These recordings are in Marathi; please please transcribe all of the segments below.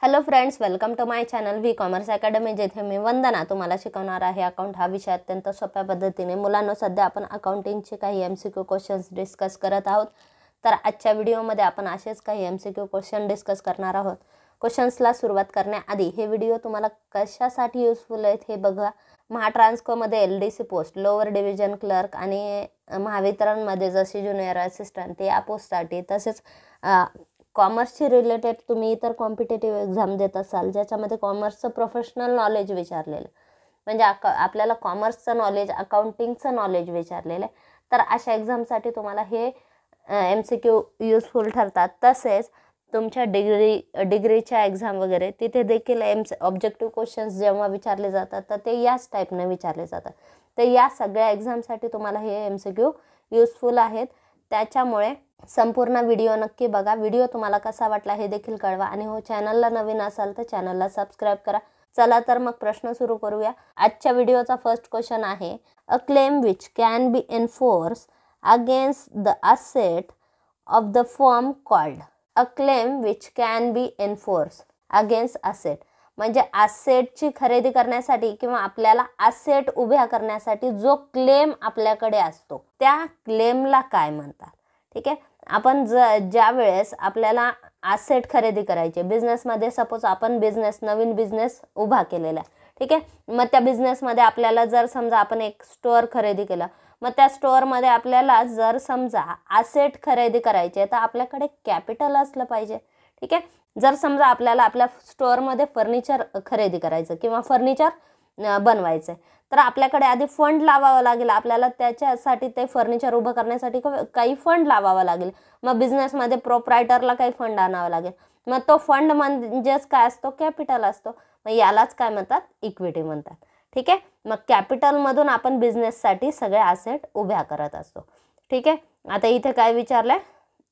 Hello friends, welcome to my channel V commerce academy, जेथे मी वंदना तुम्हाला शिकवणार आहे अकाउंट हा विषय अत्यंत सोप्या पद्धतीने। मुलांनो, सध्या आपण अकाउंटिंगचे काही MCQ क्वेश्चन्स डिस्कस करत आहोत। तर आजच्या व्हिडिओमध्ये आपण असेच काही MCQ क्वेश्चन डिस्कस करणार आहोत। क्वेश्चन्सला सुरुवात करण्याआधी हे व्हिडिओ तुम्हाला कशासाठी युजफुल आहेत हे बघा। महाट्रान्सकोमध्ये LDC post, lower division clerk आणि महावितरणमध्ये जशी ज्युनियर असिस्टंट या पोस्टसाठी, तसेच कॉमर्सशी रिलेटेड तुम्ही इतर कॉम्पिटेटिव्ह एक्झाम देत असाल ज्याच्यामध्ये कॉमर्सचं प्रोफेशनल नॉलेज विचारलेलं, म्हणजे आपल्याला कॉमर्सचं नॉलेज, अकाउंटिंगचं नॉलेज विचारलेलं आहे, तर अशा एक्झामसाठी तुम्हाला हे MCQ युजफुल ठरतात। तसेच तुमच्या डिग्रीच्या एक्झाम वगैरे तिथे देखील ऑब्जेक्टिव्ह क्वेश्चन्स जेव्हा विचारले जातात तर ते याच टाईपने विचारले जातात। तर या सगळ्या एक्झामसाठी तुम्हाला हे MCQ युजफुल आहेत। त्याच्यामुळे संपूर्ण व्हिडिओ नक्की बघा। व्हिडिओ तुम्हाला कसा वाटला हे देखील कळवा आणि हो, चॅनलला नवीन असाल तर चॅनलला सबस्क्राईब करा। चला तर मग प्रश्न सुरू करूया। आजच्या व्हिडिओचा फर्स्ट क्वेश्चन आहे, a claim which can be enforce against the asset of the firm called. A claim which can be enforce against asset, म्हणजे असेटची खरेदी करण्यासाठी किंवा आपल्याला असेट उभ्या करण्यासाठी जो क्लेम आपल्याकडे असतो त्या क्लेमला काय म्हणतात। ठीक आहे, आपण ज्या वेळेस आपल्याला असेट खरेदी करायचे बिझनेसमध्ये, सपोज आपण नवीन बिझनेस उभा केलेला आहे, ठीक आहे, मग त्या बिझनेसमध्ये आपल्याला जर समजा आपण एक स्टोअर खरेदी केला, मग त्या स्टोअरमध्ये आपल्याला जर समजा असेट खरेदी करायचे तर आपल्याकडे कॅपिटल असलं पाहिजे। ठीक आहे, जर समजा आपल्याला आपल्या स्टोअरमध्ये फर्निचर खरेदी करायचं किंवा फर्निचर बनवायचं तर आपल्याकडे आधी फंड लावावा लागेल। आपल्याला त्याच्यासाठी ते फर्निचर उभं करण्यासाठी काही फंड लावावा लागेल। मग बिझनेसमध्ये प्रोप्रायटरला काही फंड आणावा लागेल। मग तो फंड म्हणजेच काय असतो? कॅपिटल असतो। मग यालाच काय म्हणतात? इक्विटी म्हणतात। ठीक आहे, मग कॅपिटलमधून आपण बिझनेससाठी सगळे असेट उभ्या करत असतो। ठीक आहे, आता इथे काय विचारलंय?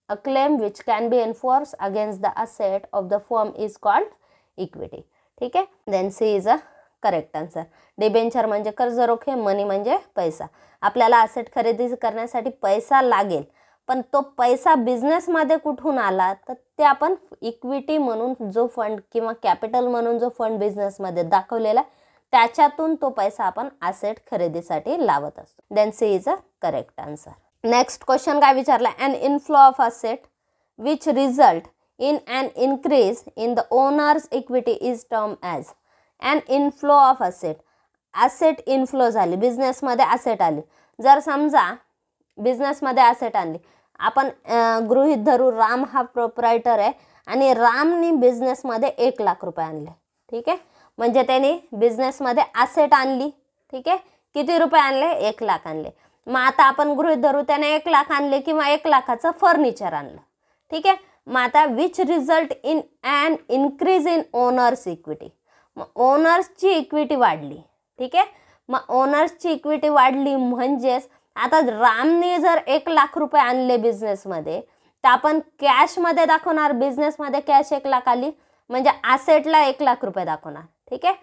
A claim which can be enforced against the asset of the firm is called equity. ठीक आहे, then C is a correct answer. Debenture म्हणजे कर्ज रोखे, मनी म्हणजे पैसा। आपल्याला असेट खरेदी करण्यासाठी पैसा लागेल, पण तो पैसा बिझनेसमध्ये कुठून आला तर ते आपण इक्विटी म्हणून जो फंड किंवा कॅपिटल म्हणून जो फंड बिझनेसमध्ये दाखवलेला त्याच्यातून तो पैसा आपण असेट खरेदीसाठी लावत असतो। then C is a correct answer. Next question काय विचारला? An inflow of asset which result in an increase in the owners equity is term as. An inflow of asset, asset inflow झाली, बिझनेसमध्ये असेट आली। जर समजा बिझनेसमध्ये असेट आणली, आपण गृहीत धरू राम हा प्रोप्रायटर आहे आणि रामनी बिझनेसमध्ये 1 लाख रुपये आणले। ठीक आहे, म्हणजे त्यांनी बिझनेसमध्ये असेट आणली। ठीक आहे, किती रुपये आणले? 1 लाख आणले। मग आता आपण गृहीत धरू त्याने 1 लाख आणले किंवा 1 लाखाचं फर्निचर आणलं। ठीक आहे, मग आता which result in an increase in owners equity, मग ओनर्सची इक्विटी वाढली। ठीक आहे, मग ओनर्सची इक्विटी वाढली म्हणजेच आता रामने जर 1 लाख रुपये आणले बिझनेसमध्ये तर आपण कॅशमध्ये दाखवणार, बिझनेसमध्ये कॅश 1 लाख आली म्हणजे असेटला 1 लाख रुपये दाखवणार। ठीक आहे,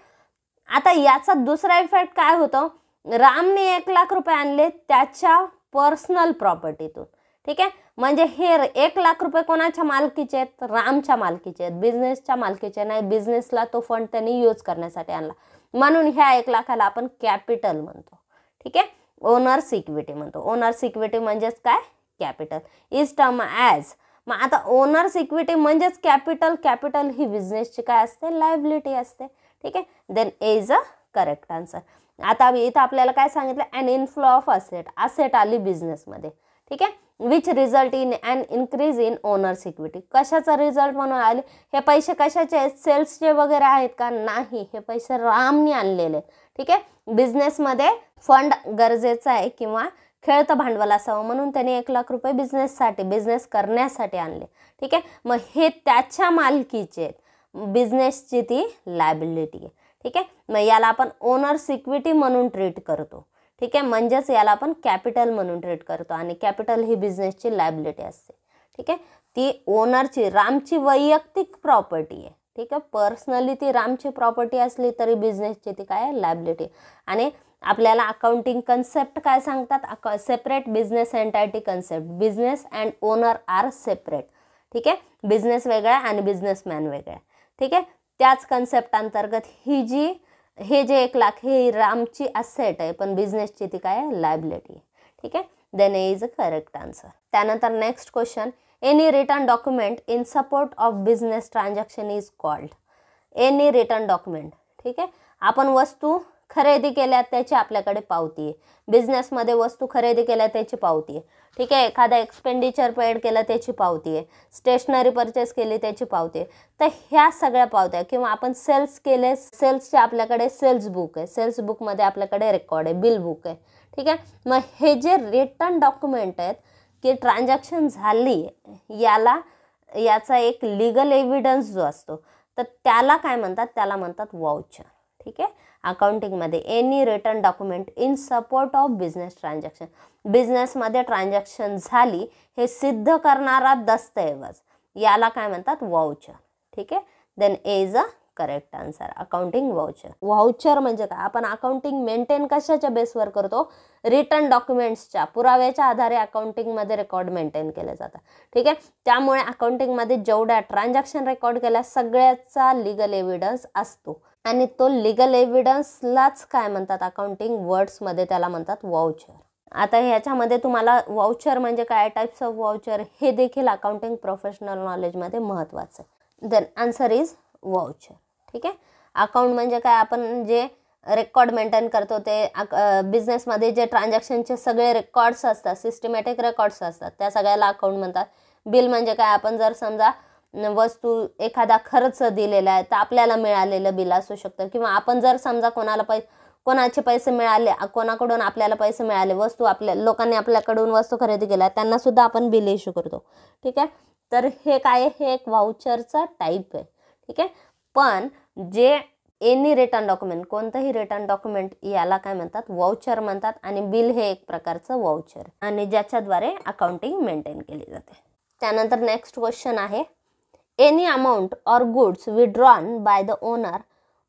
आता याचा दुसरा इफेक्ट काय होतो? रामने 1 लाख रुपये आणले त्याच्या पर्सनल प्रॉपर्टीतून। ठीक आहे, म्हणजे हे 1 लाख रुपये कोणाच्या मालकीचे आहेत? रामच्या मालकीचे आहेत, बिझनेसच्या मालकीचे नाही। बिझनेसला तो फंड त्यांनी यूज करण्यासाठी आणला, म्हणून ह्या 1 लाखाला आपण कॅपिटल म्हणतो। ठीक आहे, ओनर्स इक्विटी म्हणतो। ओनर्स इक्विटी म्हणजेच काय? Capital is term as. मग आता ओनर्स इक्विटी म्हणजेच कॅपिटल, कॅपिटल ही बिझनेसची काय असते? लायबिलिटी असते। ठीक आहे, then A is a correct answer. आता इथं आपल्याला काय सांगितलं? An inflow of asset, asset आली बिझनेसमध्ये। ठीक आहे, which result in an increase in owners equity, कशाचा रिझल्ट म्हणून आले? हे पैसे कशाचे आहेत? सेल्सचे वगैरे आहेत का? नाही, हे पैसे रामने आणलेले। ठीक आहे, बिझनेसमध्ये फंड गरजेचा आहे किंवा खेळतं भांडवल असावं म्हणून त्याने 1 लाख रुपये बिझनेस करण्यासाठी आणले। ठीक आहे, मग हे त्याच्या मालकीचे आहेत, बिझनेसची ती लायबिलिटी आहे। ठीक आहे, मग याला आपण ओनर्स इक्विटी म्हणून ट्रीट करतो। ठीक आहे, म्हणजेच याला आपण कॅपिटल म्हणून ट्रीट करतो आणि कॅपिटल ही बिझनेसची लायबिलिटी असते। ठीक आहे, ती ओनरची, रामची वैयक्तिक प्रॉपर्टी आहे। ठीक आहे, पर्सनली ती रामची प्रॉपर्टी असली तरी बिझनेसची ती काय? लायबिलिटी। आणि आपल्याला अकाउंटिंग कन्सेप्ट काय सांगतात? Separate business entity concept, business and owner are separate. ठीक आहे, बिझनेस वेगळा आणि बिझनेसमॅन वेगळा। ठीक आहे, त्याच कन्सेप्ट अंतर्गत हे जे 1 लाख हे रामची असेट आहे, पण बिझनेसची ती काय आहे, लायबिलिटी आहे. ठीक आहे, then A is a correct answer. त्यानंतर next question, any written document in support of business transaction is called. Any written document. ठीक आहे, आपण वस्तू खरेदी केल्या त्याची आपल्याकडे पावती आहे. बिझनेसमध्ये वस्तू खरेदी केल्या त्याची पावती आहे. ठीक आहे, एखादा एक्सपेंडिचर पेड केलं त्याची पावती आहे. स्टेशनरी परचेस केली त्याची पावती आहे. तर ह्या सगळ्या पावत्या, किंवा आपण सेल्स केले, सेल्सचे आपल्याकडे सेल्स बुक आहे, सेल्स बुकमध्ये आपल्याकडे रेकॉर्ड आहे, बिल बुक आहे. ठीक आहे, मग हे जे रिटर्न डॉक्युमेंट आहेत की ट्रान्झॅक्शन झाली, याचा एक लीगल एव्हिडन्स जो असतो, तर त्याला काय म्हणतात, त्याला म्हणतात वाउचर. ठीक आहे, अकाउंटिंगमध्ये any written document in support of business transaction, बिझनेसमध्ये ट्रान्झॅक्शन झाली हे सिद्ध करणारा दस्तऐवज, याला काय म्हणतात, वाउचर. ठीक आहे, then A is a correct answer, accounting voucher. Voucher म्हणजे काय, आपण अकाउंटिंग मेंटेन कशाच्या बेसवर करतो, रिटर्न डॉक्युमेंट्सच्या पुराव्याच्या आधारे अकाउंटिंगमध्ये रेकॉर्ड मेंटेन केले जातात. ठीक आहे, त्यामुळे अकाउंटिंगमध्ये जेवढ्या ट्रान्झॅक्शन रेकॉर्ड केल्या सगळ्याचा लीगल एव्हिडन्स असतो, आणि तो लीगल एव्हिडन्सलाच काय म्हणतात, अकाउंटिंग वर्ड्समध्ये त्याला म्हणतात वाउचर. आता ह्याच्यामध्ये तुम्हाला वाउचर म्हणजे काय, टाइप्स ऑफ वाउचर, हे देखील अकाउंटिंग प्रोफेशनल नॉलेजमध्ये महत्त्वाचं आहे. Then answer is voucher. ठीक आहे, अकाउंट म्हणजे काय, आपण जे रेकॉर्ड मेंटेन करतो ते बिझनेसमध्ये जे ट्रान्झॅक्शनचे सगळे रेकॉर्ड्स असतात, सिस्टमॅटिक रेकॉर्ड्स असतात, त्या सगळ्याला अकाउंट म्हणतात. बिल म्हणजे काय, आपण जर समजा वस्तू एखादा खर्च दिलेला आहे तर आपल्याला मिळालेलं बिल असू शकतं, किंवा आपण जर समजा कोणाचे पैसे मिळाले, कोणाकडून आपल्याला पैसे मिळाले, लोकांनी आपल्याकडून वस्तू खरेदी केल्या, त्यांना सुद्धा आपण बिल इश्यू करतो. ठीक आहे, तर हे काय, हे एक वाउचरचा टाईप आहे. ठीक आहे, पण जे एनी रिटर्न डॉक्युमेंट, कोणतंही रिटर्न डॉक्युमेंट, याला काय म्हणतात, वाउचर म्हणतात, आणि बिल हे एक प्रकारचं वाउचर, आणि ज्याच्याद्वारे अकाउंटिंग मेंटेन केली जाते. त्यानंतर नेक्स्ट क्वेश्चन आहे, any amount or goods withdrawn by the owner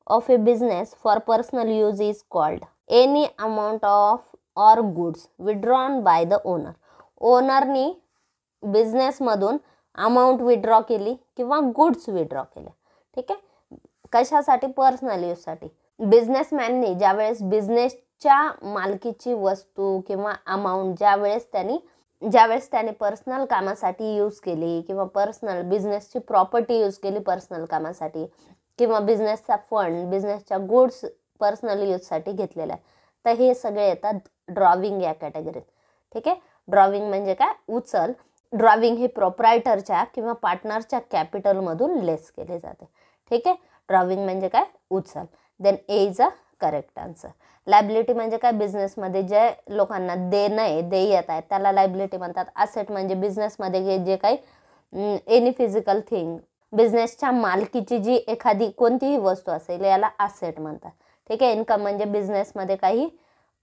of a business for personal use is called. Any amount of or goods withdrawn by the owner, ओनरनी बिझनेसमधून अमाऊंट विड्रॉ केली किंवा गुड्स विड्रॉ केले. ठीक आहे, कशासाठी, पर्सनल यूजसाठी. बिझनेसमॅननी ज्यावेळेस बिझनेसच्या मालकीची वस्तू किंवा अमाऊंट ज्यावेळेस त्याने पर्सनल कामासाठी यूज केली, किंवा पर्सनल बिझनेसची प्रॉपर्टी यूज केली पर्सनल कामासाठी, किंवा बिझनेसचा फंड, बिझनेसच्या गुड्स पर्सनल यूजसाठी घेतलेला आहे, तर हे सगळे येतात ड्रॉविंग या कॅटेगरीत. ठीक आहे, ड्रॉविंग म्हणजे काय, उचल. ड्रॉविंग हे प्रोप्रायटरच्या किंवा पार्टनरच्या कॅपिटलमधून लेस केले जाते. ठीक आहे, ड्रॉविंग म्हणजे काय, उचल. Then A is a correct answer. Liability म्हणजे काय, बिझनेसमध्ये जे लोकांना देय येत आहेत त्याला लायबिलिटी म्हणतात. असेट म्हणजे बिझनेसमध्ये जे काही एनी फिजिकल थिंग, बिझनेसच्या मालकीची जी एखादी कोणतीही वस्तू असेल याला असेट म्हणतात. ठीक आहे, इन्कम म्हणजे बिझनेसमध्ये काही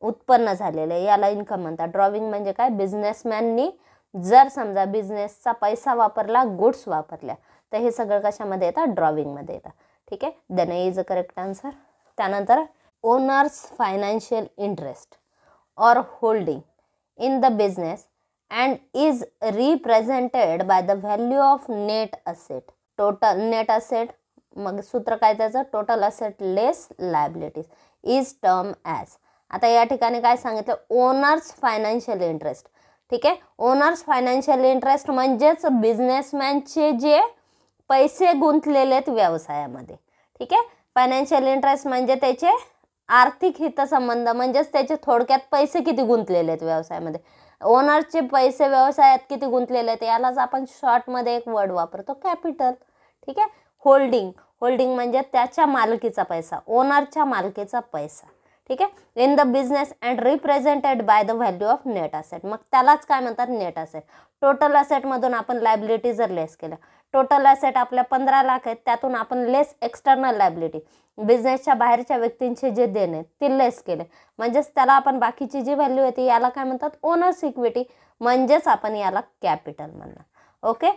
उत्पन्न झालेलं आहे याला इन्कम म्हणतात. ड्रॉविंग म्हणजे काय, बिझनेसमॅननी जर समजा बिझनेसचा पैसा वापरला, गुड्स वापरल्या, तर हे सगळं कशामध्ये येतं, ड्रॉविंगमध्ये येतं. ठीक आहे, then is a correct answer. त्यानंतर owners financial interest or holding in the business and is represented by the value of net asset. Total net asset, मग सूत्र काय त्याचं, total asset less liabilities is term as. आता या ठिकाणी काय सांगितलं, ओनर्स फायनान्शियल इंटरेस्ट. ठीक आहे, ओनर्स फायनान्शियल इंटरेस्ट म्हणजेच बिझनेसमॅनचे जे पैसे गुंतलेले आहेत व्यवसायामध्ये. ठीक आहे, फायनान्शियल इंटरेस्ट म्हणजे त्याचे आर्थिक हितसंबंध, म्हणजेच त्याचे थोडक्यात पैसे किती गुंतलेले आहेत व्यवसायामध्ये. ओनरचे पैसे व्यवसायात किती गुंतलेले आहेत यालाच आपण शॉर्टमध्ये एक वर्ड वापरतो, कॅपिटल. ठीक आहे, होल्डिंग म्हणजे त्याच्या मालकीचा पैसा, ओनरच्या मालकीचा पैसा. ठीक आहे, in the business and represented by the value of net asset, मग त्यालाच काय म्हणतात, नेट असेट. टोटल असेटमधून आपण लायबिलिटी जर लेस केल्या, टोटल असेट आपल्या 15 लाख आहेत, त्यातून आपण लेस एक्सटर्नल लायबिलिटी, बिझनेसच्या बाहेरच्या व्यक्तींचे जे देणे ते लेस केले, म्हणजेच त्याला आपण बाकीची जी व्हॅल्यू येते याला काय म्हणतात, ओनर्स इक्विटी, म्हणजेच आपण याला कॅपिटल म्हणणार. ओके,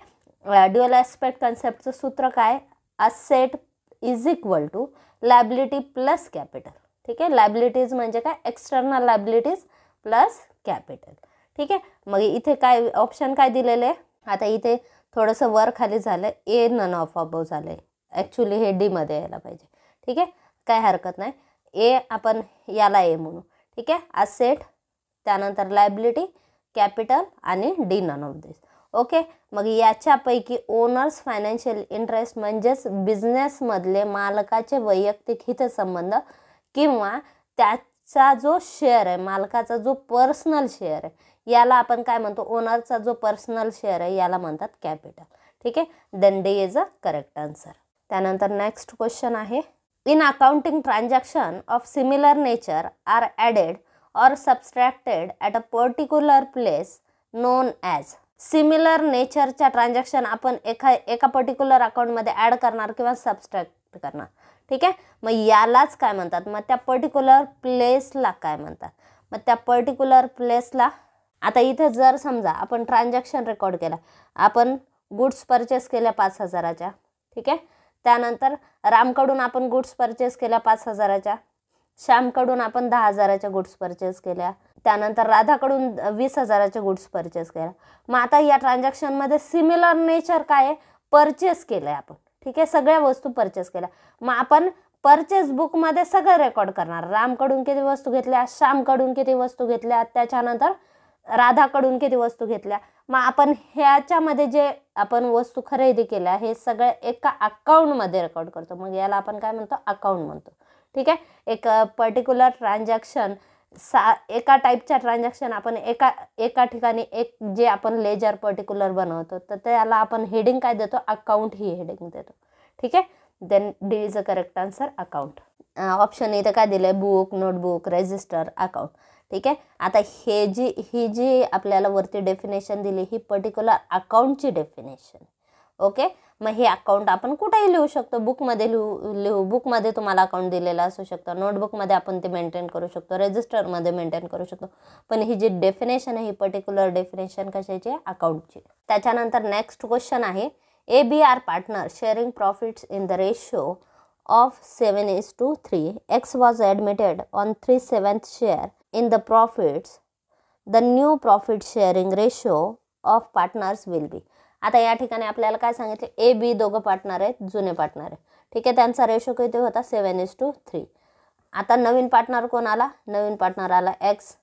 ड्युअल ॲस्पेक्ट कन्सेप्टचं सूत्र काय, asset is equal to liability plus capital. ठीक आहे, लायबिलिटीज म्हणजे काय, एक्सटर्नल लायबिलिटीज प्लस कॅपिटल. ठीक आहे, मग इथे काय ऑप्शन काय दिलेले आहे, आता इथे थोडंसं वर खाली झालं, ए नन ऑफ अबोव झालं आहे, ॲक्च्युली हे डीमध्ये यायला पाहिजे. ठीक आहे, काय हरकत नाही. ए आपण याला ए म्हणू. ठीक आहे, असेट, त्यानंतर लायबिलिटी, कॅपिटल आणि D none of this. Okay, मग याच्यापैकी ओनर्स फायनान्शियल इंटरेस्ट म्हणजेच बिझनेसमधले मालकाचे वैयक्तिक हितसंबंध किंवा त्याचा जो शेअर आहे, मालकाचा जो पर्सनल शेअर आहे, याला आपण काय म्हणतो, ओनरचा जो पर्सनल शेअर आहे याला म्हणतात कॅपिटल. ठीक आहे, then D is a correct answer. त्यानंतर नेक्स्ट क्वेश्चन आहे, in accounting transaction of similar nature are added or subtracted at a particular place known as. Similar नेचरच्या ट्रान्झॅक्शन आपण एका पर्टिक्युलर अकाउंटमध्ये ॲड करणार किंवा सबस्ट्रॅक्ट करणार. ठीक आहे, मग यालाच काय म्हणतात, मग त्या पर्टिक्युलर प्लेसला काय म्हणतात. मग त्या पर्टिक्युलर प्लेसला आता इथे जर समजा आपण ट्रान्झॅक्शन रेकॉर्ड केला, आपण गुड्स परचेस केल्या 5,000च्या. ठीक आहे, त्यानंतर रामकडून आपण गुड्स परचेस केल्या 5,000च्या, श्यामकडून आपण 10,000च्या गुड्स परचेस केल्या, त्यानंतर राधाकडून 20,000च्या गुड्स परचेस केल्या. मग आता या ट्रान्झॅक्शनमध्ये सिमिलर नेचर काय आहे, परचेस केलं आहे आपण. ठीक आहे, सगळ्या वस्तू परचेस केल्या. मग आपण परचेस बुकमध्ये सगळं रेकॉर्ड करणार, रामकडून किती वस्तू घेतल्या, श्यामकडून किती वस्तू घेतल्या, त्याच्यानंतर राधाकडून किती वस्तू घेतल्या. मग आपण ह्याच्यामध्ये जे आपण वस्तू खरेदी केल्या हे सगळं एका अकाउंटमध्ये रेकॉर्ड करतो. मग याला आपण काय म्हणतो, अकाउंट म्हणतो. ठीक आहे, एक पर्टिक्युलर ट्रान्झॅक्शन एका टाईपच्या ट्रान्झॅक्शन आपण एका ठिकाणी एक जे आपण लेजर पर्टिक्युलर बनवतो तर त्याला आपण हेडिंग काय देतो, अकाउंट ही हेडिंग देतो. ठीक आहे, then D is a correct answer, account. Option इथं काय दिलं आहे, बुक, नोटबुक, रजिस्टर, अकाउंट. ठीक आहे, आता ही जी आपल्याला वरती डेफिनेशन दिली ही पर्टिक्युलर अकाउंटची डेफिनेशन. ओके, मग हे अकाउंट आपण कुठेही लिहू शकतो, बुकमध्ये लिहू बुकमध्ये तुम्हाला अकाउंट दिलेलं असू शकतं, नोटबुकमध्ये आपण ते मेंटेन करू शकतो, रजिस्टरमध्ये मेंटेन करू शकतो. पण ही जी डेफिनेशन आहे ही पर्टिक्युलर डेफिनेशन कशाची आहे, अकाउंटची. त्याच्यानंतर नेक्स्ट क्वेश्चन आहे, A B are partner sharing profits in the ratio of 7:3. X was admitted on 3/7 share in the profits. The new profit sharing ratio of partners will be. आता या ठिकाणी आपल्याला काय सांगितले, ए बी दोघं पार्टनर आहेत, जुने पार्टनर आहे. ठीक आहे, त्यांचा रेशो किती होता, 7:3. आता नवीन पार्टनर कोण आला, नवीन पार्टनर आला एक्स.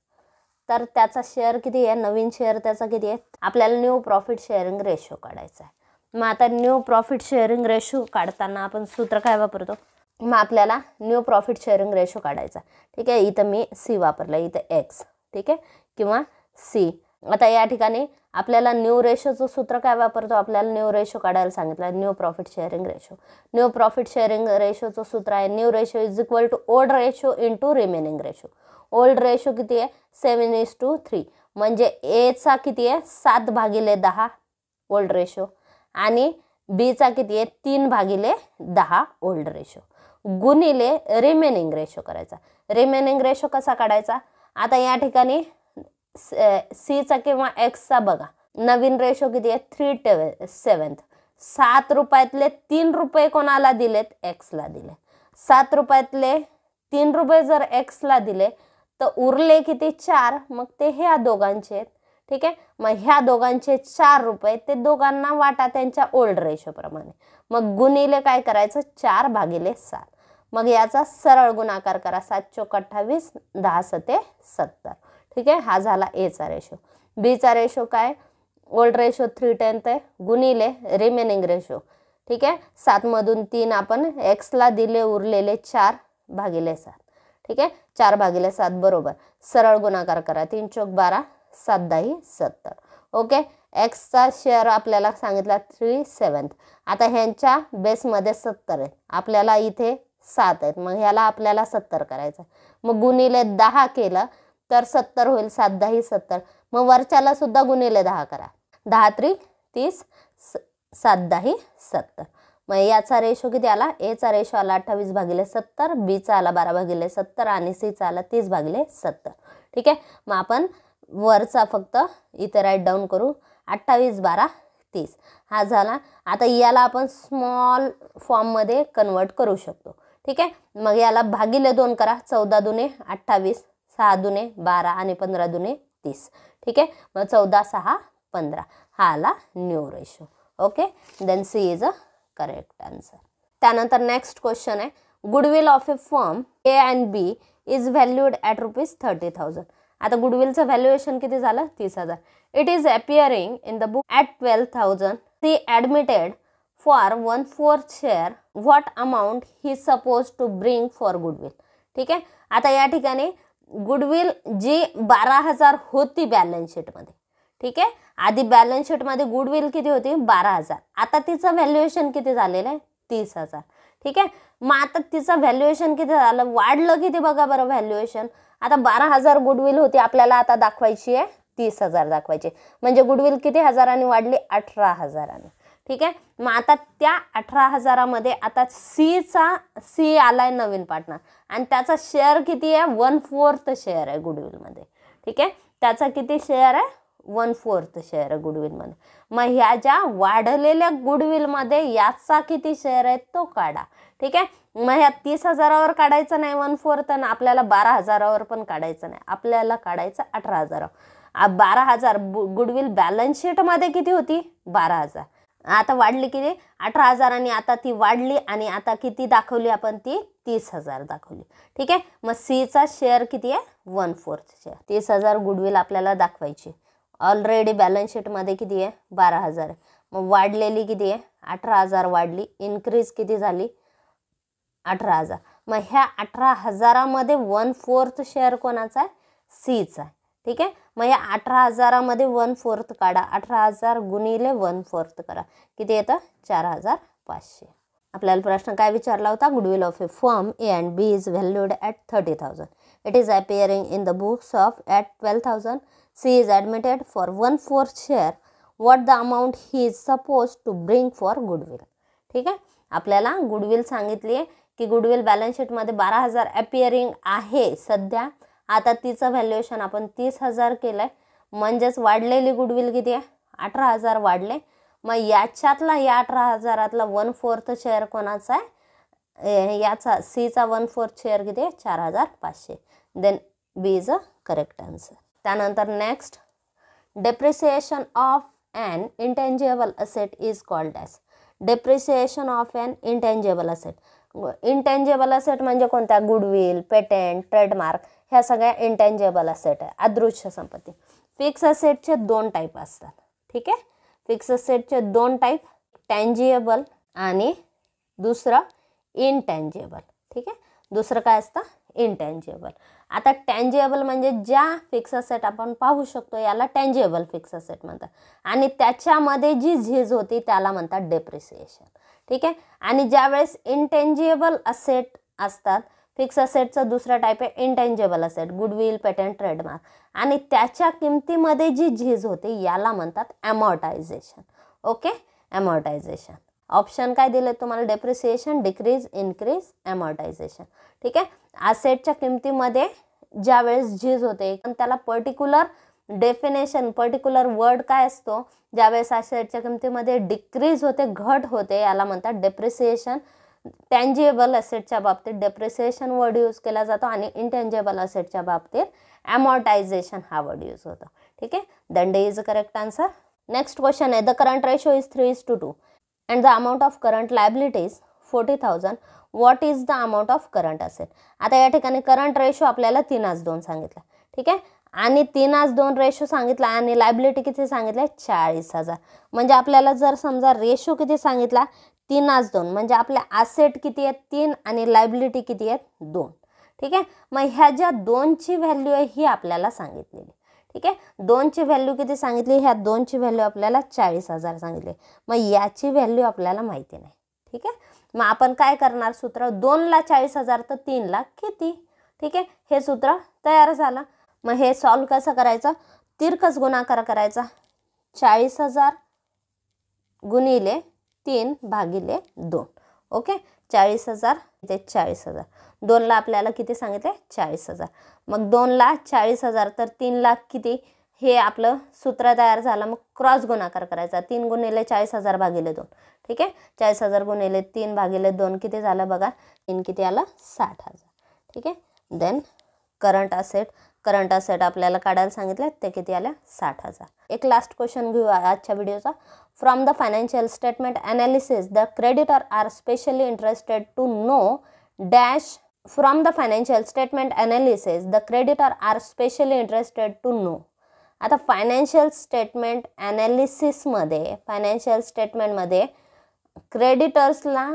तर त्याचा शेअर किती आहे, नवीन शेअर त्याचा किती आहे, आपल्याला न्यू प्रॉफिट शेअरिंग रेशो काढायचा आहे. मग आता न्यू प्रॉफिट शेअरिंग रेशो काढताना आपण सूत्र काय वापरतो, मग आपल्याला न्यू प्रॉफिट शेअरिंग रेशो काढायचा. ठीक आहे, इथं मी सी वापरलं, इथं एक्स. ठीक आहे, किंवा सी. आता या ठिकाणी आपल्याला न्यू रेशोचं सूत्र काय वापरतो, आपल्याला न्यू रेशो काढायला सांगितलं, new profit sharing ratio. New profit sharing रेशोचं सूत्र आहे, new ratio is equal to old ratio into remaining ratio. Old ratio किती आहे, 7:3. म्हणजे एचा किती आहे, 7/10 ओल्ड रेशो, आणि बीचा किती आहे, 3/10 ओल्ड रेशो, गुणिले रिमेनिंग रेशो करायचा. रिमेनिंग रेशो कसा काढायचा, आता या ठिकाणी सीचा किंवा एक्सचा बघा, नवीन रेशो किती आहे, 3/7. 7 रुपयातले 3 रुपये कोणाला दिलेत, एक्सला दिले. 7 रुपयातले 3 रुपये जर एक्सला दिले तर उरले किती, 4. मग ते ह्या दोघांचे आहेत. ठीक आहे, मग ह्या दोघांचे 4 रुपये ते दोघांना वाटा त्यांच्या ओल्ड रेशोप्रमाणे. मग गुणिले काय करायचं, 4/7. मग याचा सरळ गुणाकार करा, 7×4 = 28, 10×7 = 70. ठीक आहे, हा झाला एचा रेशो. बीचा रेशो काय, ओल्ड रेशो 3/10 आहे, गुणिले रिमेनिंग रेशो. ठीक आहे, 7मधून 3 आपण एक्सला दिले, उरलेले 4/7. ठीक आहे, 4/7 बरोबर सरळ गुणाकार करा, 3×4 = 12, 7×10 = 70. ओके, एक्सचा शेअर आपल्याला सांगितला 3/7. आता ह्यांच्या बेसमध्ये 70 आहेत, आपल्याला इथे 7 आहेत, मग ह्याला आपल्याला 70 करायचं. मग गुणिले 10 केलं तर 70 होईल, 7×10 = 70. मग वरच्याला सुद्धा गुणिले 10 करा, 10×3 = 30, 7×10 = 70. मग याचा रेशो किती आला, एचा रेशो आला 28/70, बीचा आला 12/70 आणि सीचा आला 30/70. ठीक आहे, मग आपण वरचा फक्त इथे राईट डाऊन करू, 28, 12, 30 हा झाला. आता याला आपण स्मॉल फॉर्ममध्ये कन्वर्ट करू शकतो. ठीक आहे, मग याला भागिले 2 करा, 14×2 = 28, 6×2 = 12 आणि 15×2 = 30. ठीक आहे, मग 14, 6, 15 हा आला new ratio. Okay, then C is a correct answer. त्यानंतर नेक्स्ट क्वेश्चन आहे, goodwill of a firm A and B is valued at ₹30,000. आता गुडविलचं व्हॅल्युएशन किती झालं? 30,000. It is appearing in the book at 12,000. C admitted for 1/4 share. What amount he suppose to bring for goodwill. ठीक आहे, आता या ठिकाणी गुडविल जी 12,000 होती बॅलन्स शीटमध्ये. ठीक आहे, आधी बॅलन्स शीटमध्ये गुडविल किती होती? 12,000. आता तिचं व्हॅल्युएशन किती झालेलं आहे? 30,000. ठीक आहे, मग आता तिचं व्हॅल्युएशन किती झालं? वाढलं किती बघा बरं व्हॅल्युएशन. आता 12,000 गुडविल होती, आपल्याला आता दाखवायची आहे 30,000 दाखवायची. म्हणजे गुडविल किती हजारांनी वाढली? 18,000. ठीक आहे, मग आता त्या 18,000मध्ये आता सी आलाय नवीन पार्टनर आणि त्याचा शेअर किती आहे? 1/4 शेअर आहे गुडविलमध्ये. ठीक आहे, त्याचा किती शेअर आहे? 1/4 शेअर आहे गुडविलमध्ये. मग ह्या ज्या वाढलेल्या गुडविलमध्ये याचा किती शेअर आहे तो काढा. ठीक आहे, मग ह्या 30,000वर काढायचं नाही 1/4 आणि आपल्याला 12,000वर पण काढायचं नाही, आपल्याला काढायचं 18,000. 12,000 गुडविल बॅलन्स शीटमध्ये किती होती? 12,000. आता वाढली किती? 18,000 आणि आता ती वाढली आणि आता किती दाखवली आपण? ती 30,000 दाखवली. ठीक आहे, मग सीचा शेअर किती आहे? 1/4 शेअर. 30,000 गुडविल आपल्याला दाखवायची. ऑलरेडी बॅलन्स शीटमध्ये किती आहे? 12,000 आहे. मग वाढलेली किती आहे? 18,000 वाढली. इन्क्रीज किती झाली? 18,000. मग ह्या 18,000मध्ये 1/4 शेअर कोणाचा आहे? सीचा आहे. ठीक आहे, मग या 18,000मध्ये 1/4 काढा. 18,000 गुणिले 1/4 करा. किती येतं? 4,500. आपल्याला प्रश्न काय विचारला होता? Goodwill of a firm A and B is valued at 30,000. It is appearing in the books of at 12,000. C is admitted for 1/4 share. What the amount he is suppose to bring for goodwill. ठीक आहे, आपल्याला गुडविल सांगितली आहे की गुडविल बॅलन्स शीटमध्ये 12,000 अपिअरिंग आहे सध्या. आता तिचं व्हॅल्युएशन आपण 30,000 केलं आहे, म्हणजेच वाढलेली गुडविल किती आहे? 18,000 वाढले. मग याच्यातला या 18,000तला 1/4 शेअर कोणाचा आहे? याचा सीचा 1/4 शेअर किती आहे? 4,500. Then B is a correct answer. त्यानंतर next, depreciation of an intangible asset is called as. Depreciation of an intangible asset. Intangible asset म्हणजे कोणत्या? गुडविल, पेटेंट, ट्रेडमार्क, ह्या सगळ्या इंटेंजिबल असेट आहे, अदृश्य संपत्ती. फिक्स असेटचे 2 टाईप असतात. ठीक आहे, फिक्स असेटचे 2 टाईप, टँजिएबल आणि दुसरं इंटँजिएबल. ठीक आहे, दुसरं काय असतं? इंटँजिएबल. आता टँजिएबल म्हणजे ज्या फिक्स असेट आपण पाहू शकतो याला टँजिएबल फिक्स असेट म्हणतात आणि त्याच्यामध्ये जी झीज होती त्याला म्हणतात डेप्रिसिएशन. ठीक आहे, आणि ज्यावेळेस इंटँजिएबल असेट असतात, फिक्स असेटचं दुसरा टाईप आहे intangible asset, goodwill, patent, trademark, आणि त्याच्या किमतीमध्ये जी झीज होते याला म्हणतात ॲमॉर्टायझेशन. ओके, ॲमॉर्टायझेशन. ऑप्शन काय दिले तुम्हाला? Depreciation, decrease, increase, amortization. ठीक आहे, असेटच्या किमतीमध्ये ज्या वेळेस झीज होते पण त्याला पर्टिक्युलर डेफिनेशन, पर्टिक्युलर वर्ड काय असतो? ज्यावेळेस असेटच्या किमतीमध्ये डिक्रीज होते, घट होते, याला म्हणतात डेप्रिसिएशन. टँजिएबल असेटच्या बाबतीत डेप्रिसिएशन वर्ड यूज केला जातो आणि इंटँजिबल असेटच्या बाबतीत ॲमॉर्टायझेशन हा वर्ड यूज होतो. ठीक आहे, then D is a correct answer. Next question आहे, the current ratio is 3:2 and the amount of current liabilities 40,000. What is the amount of current asset. आता या ठिकाणी करंट रेशो आपल्याला 3:2 सांगितला. ठीक आहे, आणि 3:2 रेशो सांगितला आणि लायबिलिटी किती सांगितलं? 40,000. म्हणजे आपल्याला जर समजा रेशो किती सांगितला? 3:2, म्हणजे आपल्या असेट किती आहेत? 3 आणि लायबिलिटी किती आहेत? 2. ठीक आहे, मग ह्या ज्या 2ची व्हॅल्यू आहे ही आपल्याला सांगितलेली. ठीक आहे, 2ची व्हॅल्यू किती सांगितली? ह्या 2ची व्हॅल्यू आपल्याला 40,000 सांगितली. मग याची व्हॅल्यू आपल्याला माहिती नाही. ठीक आहे, मग आपण काय करणार? सूत्र 2ला 40,000 तर 3ला किती? ठीक आहे, हे सूत्र तयार झालं. मग हे सॉल्व कसं करायचं? तिरकस गुणाकार करायचा. 40,000 गुणिले 3/2. ओके, 40,000 ते 40,000. 2ला आपल्याला किती सांगितले? 40,000. मग 2ला 40,000 तर 3ला किती? हे आपलं सूत्र तयार झालं. मग क्रॉस गुणाकार करायचा. 3 गुणिले 40,000 भागिले 2. ठीक आहे, 40,000 गुणिले 3/2 किती झालं बघा? 3 किती आलं? 60,000. ठीक आहे, then current asset current asset आपल्याला काढायला सांगितले, ते किती आल्या 60,000. एक लास्ट क्वेश्चन घेऊ आजच्या व्हिडिओचा. From the financial statement analysis the creditor are specially interested to know dash. From the financial statement analysis the creditor are specially interested to know. आता फायनान्शियल स्टेटमेंट ॲनालिसिसमध्ये फायनान्शियल स्टेटमेंटमध्ये क्रेडिटर्सला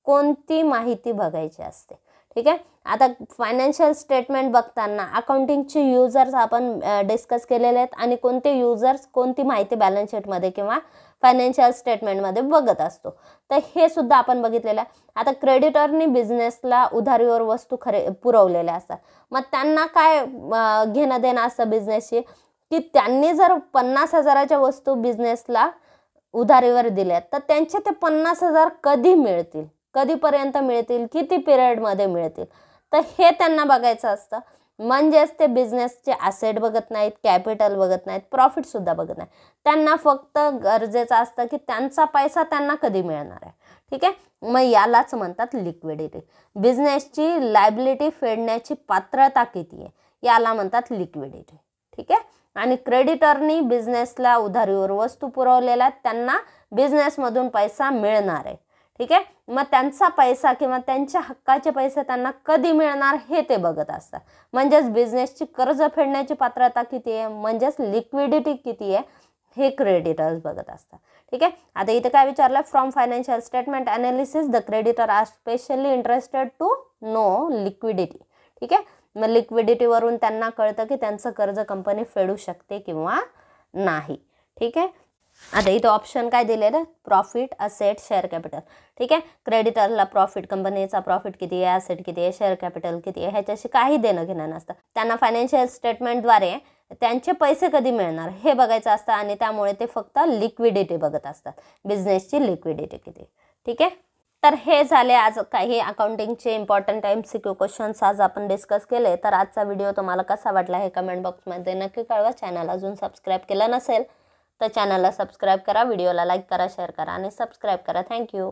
कोणती माहिती बघायची असते, ठीक आहे. आता फायनान्शियल स्टेटमेंट बघताना अकाउंटिंगचे युजर्स आपण डिस्कस केलेले आहेत आणि कोणते युजर्स कोणती माहिती बॅलन्स शीटमध्ये किंवा फायनान्शियल स्टेटमेंटमध्ये बघत असतो, तर हे सुद्धा आपण बघितलेलं आहे. आता क्रेडिटरनी बिझनेसला उधारीवर वस्तू पुरवलेल्या असतात, मग त्यांना काय घेणं देणं असतं बिझनेसशी, की त्यांनी जर 50,000च्या वस्तू बिझनेसला उधारीवर दिल्यात तर त्यांचे ते 50,000 कधी मिळतील, कधीपर्यंत मिळतील, किती पिरियडमध्ये मिळतील, तर हे त्यांना बघायचं असतं. म्हणजेच ते बिझनेसचे ॲसेट बघत नाहीत, कॅपिटल बघत नाहीत, प्रॉफिटसुद्धा बघत नाहीत. त्यांना फक्त गरजेचं असतं की त्यांचा पैसा त्यांना कधी मिळणार आहे, ठीक आहे. मग यालाच म्हणतात लिक्विडिटी. बिझनेसची लायबिलिटी फेडण्याची पात्रता किती आहे याला म्हणतात लिक्विडिटी, ठीक आहे. आणि क्रेडिटरनी बिझनेसला उधारीवर वस्तू पुरवलेल्या त्यांना बिझनेसमधून पैसा मिळणार आहे, ठीक आहे. मग त्यांचा पैसा किंवा त्यांच्या हक्काचे पैसे त्यांना कधी मिळणार हे ते बघत असतात. म्हणजेच बिझनेसची कर्ज फेडण्याची पात्रता किती आहे, म्हणजेच लिक्विडिटी किती आहे हे क्रेडिटर्स बघत असतात, ठीक आहे. आता इथे काय विचारलं, from financial statement analysis the creditor are specially interested to know liquidity, ठीक आहे. मग लिक्विडिटीवरून त्यांना कळतं की त्यांचं कर्ज कंपनी फेडू शकते किंवा नाही, ठीक आहे. आता इथं ऑप्शन काय दिलेलं, प्रॉफिट, असेट, शेअर कॅपिटल, ठीक आहे. क्रेडिटरला प्रॉफिट, कंपनीचा प्रॉफिट किती आहे, असेट किती आहे, शेअर कॅपिटल किती आहे ह्याच्याशी काही देणं घेणं नसतं. त्यांना फायनान्शियल स्टेटमेंटद्वारे त्यांचे पैसे कधी मिळणार हे बघायचं असतं आणि त्यामुळे ते फक्त लिक्विडिटी बघत असतात, बिझनेसची लिक्विडिटी किती, ठीक आहे. तर हे झाले आज काही अकाउंटिंगचे इम्पॉर्टंट MCQ क्वेश्चन्स आज आपण डिस्कस केले. तर आजचा व्हिडिओ तुम्हाला कसा वाटला हे कमेंट बॉक्समध्ये नक्की कळवा. चॅनल अजून सबस्क्राईब केलं नसेल तर चॅनलला सबस्क्राईब करा, व्हिडिओला लाईक करा, शेअर करा आणि सबस्क्राईब करा. थँक्यू.